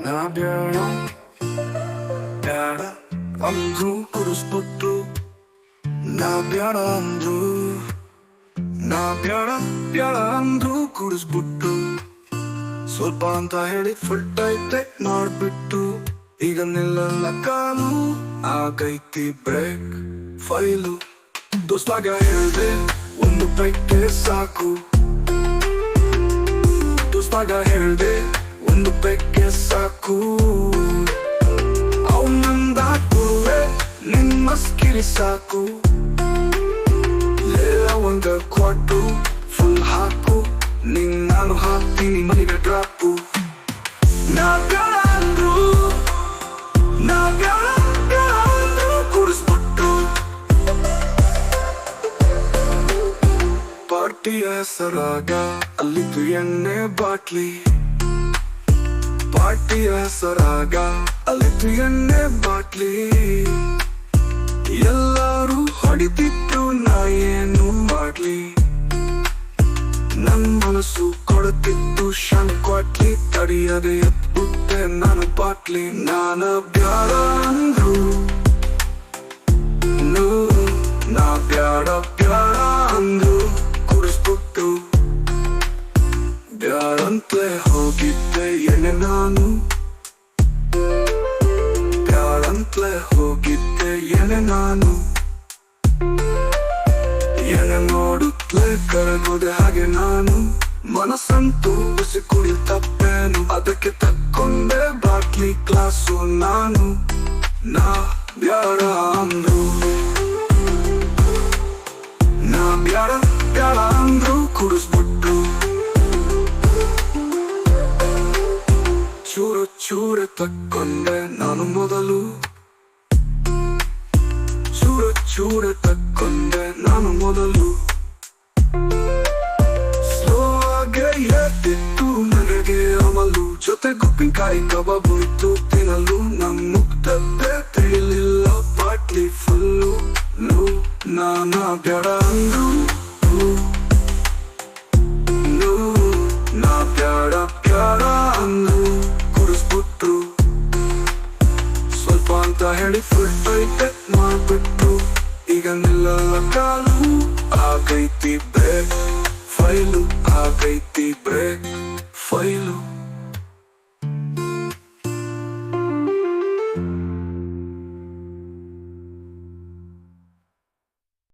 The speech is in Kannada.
ನಾ ಬ್ಯಾಡ ಬ್ಯಾಡ ಅಂದ್ರು ಕುಡಿಸ್ಬಿಟ್ರು. ನಾ ಬ್ಯಾಡ ಅಂದ್ರು, ನಾ ಬ್ಯಾಡ ಬ್ಯಾಡ ಅಂದ್ರು ಕುಡಿಸ್ಬಿಟ್ರು. ಸ್ವಲ್ಪ ಅಂತ ಹೇಳಿ ಫುಲ್ ಟೈಟ್ ಮಾಡ್ಬಿಟ್ಟು ಈಗ ನಿಲ್ಲಲ್ಲ ಕಾಲು, ಆಗೈತಿ ಬ್ರೇಕ್ ಫೈಲು. ದೋಸ್ತಾಗ ಹೇಳ್ದೆ ಒಂದು ಪೈಕೆ ಸಾಕು, ದೋಸ್ತಾಗ ಹೇಳ್ದೆ ಒಂದು ಪೈಕೆ ಸಾಕು. ಅವನಂದಾಕುವೆ ನಿನ್ನ ಸ್ಕಿರಿ ಸಾಕು. ಒಂದು ಕ್ವಾಟು ಫುಲ್ ಹಾಕು, ನಿಂಗ್ ನಾನು ಹಾಕ್ತೀನಿ ಮನೆಗೆ ಡ್ರಾಪು. ನಾ ಬ್ಯಾಡ ಅಂದ್ರು, ನಾ ಬ್ಯಾಡ ಬ್ಯಾಡ ಅಂದ್ರು ಕುಡಿಸ್ಬಿಟ್ಟು. ಪಾರ್ಟಿಯ ಹೆಸರಾಗ ಅಲ್ಲಿತ್ತು ಎಣ್ಣೆ ಬಾಟ್ಲಿ, ಪಾರ್ಟಿಯ ಹೆಸರಾಗ ಅಲ್ಲಿತ್ತು ಎಣ್ಣೆ ಬಾಟ್ಲಿ. ಎಲ್ಲರೂ ಹೊಡಿತಿತ್ತು, ನಾ ಏನು ಮಾಡ್ಲಿ? ನನ್ ಮನಸ್ಸು ಕೊಡುತ್ತಿತ್ತು ಶನ್ ಕ್ವಾಟ್ಲಿ, ತಡಿಯದೆ ಎತ್ಬಿಟ್ಟೆ ನಾನು ಬಾಟ್ಲಿ. ನಾನ ಬ್ಯಾಡ ಅಂದ್ರು, ನಾ ಬ್ಯಾಡ ಬ್ಯಾಡ ಅಂದ್ರು ಕುಡಿಸ್ಬಿಟ್ಟು. ಬ್ಯಾಡಂತಲೇ ಹೋಗಿದ್ದೆ ಎಣ್ಣೆ ನಾನು, ಬ್ಯಾಡಂತಲೇ ಹೋಗಿದ್ದೆ ಎಣ್ಣೆ ನಾನು. ಎಣ್ಣೆ ನೋಡುತ್ತಲೇ ಕರಗೋದೆ ಹಾಗೆ ನಾನು. ಮನಸ್ಸಂತೂ ಬಿಸಿ ಕುಡಿ ತಪ್ಪೇನು, ಅದಕ್ಕೆ ತಕ್ಕೊಂಡೆ ಬಾಟ್ಲಿ ಗ್ಲಾಸು ನಾನು. ನಾ ಬ್ಯಾಡ ಅಂದ್ರು, ನಾ ಬ್ಯಾಡ ಬ್ಯಾಡ ಅಂದ್ರು ಕುಡಿಸ್ಬಿಟ್ಟು. ಚೂರು ಚೂರು ತಕ್ಕೊಂಡೆ ನಾನು ಮೊದಲು, ಚೂರು ಚೂರು ತಕ್ಕೊಂಡೆ ನಾನು ಮೊದಲು. ಸ್ಲೋ ಆಗಿ ಎದ್ದಿತ್ತು ನನಗೆ ಅಮಲು, ಜೊತೆ ಉಪ್ಪಿನಕಾಯಿ ಕಬಾಬು ಇತ್ತು ತಿನ್ನಲು. ನಮ್ ಮುಗ್ದದ್ದೇ ತಿಳಿಲಿಲ್ಲ ಬಾಟ್ಲಿ ಫುಲ್ಲು. ನಾನ ಬ್ಯಾಡ ಅಂದ್ರು, ನಾ ಬ್ಯಾಡ ಬ್ಯಾಡ ಅಂದ್ರು ಕುಡಿಸ್ಬಿಟ್ರು. ಸ್ವಲ್ಪ ಅಂತ ಹೇಳಿ ಫುಲ್ ಟೈಟ್ ಮಾಡ್ಬಿಟ್ರು. ಈಗ ನಿಲ್ಲಲ್ಲ ಕಾಲು, ಆಗೈತಿ ಬ್ರೇಕ್ ಫೈಲು, ಆಗೈತಿ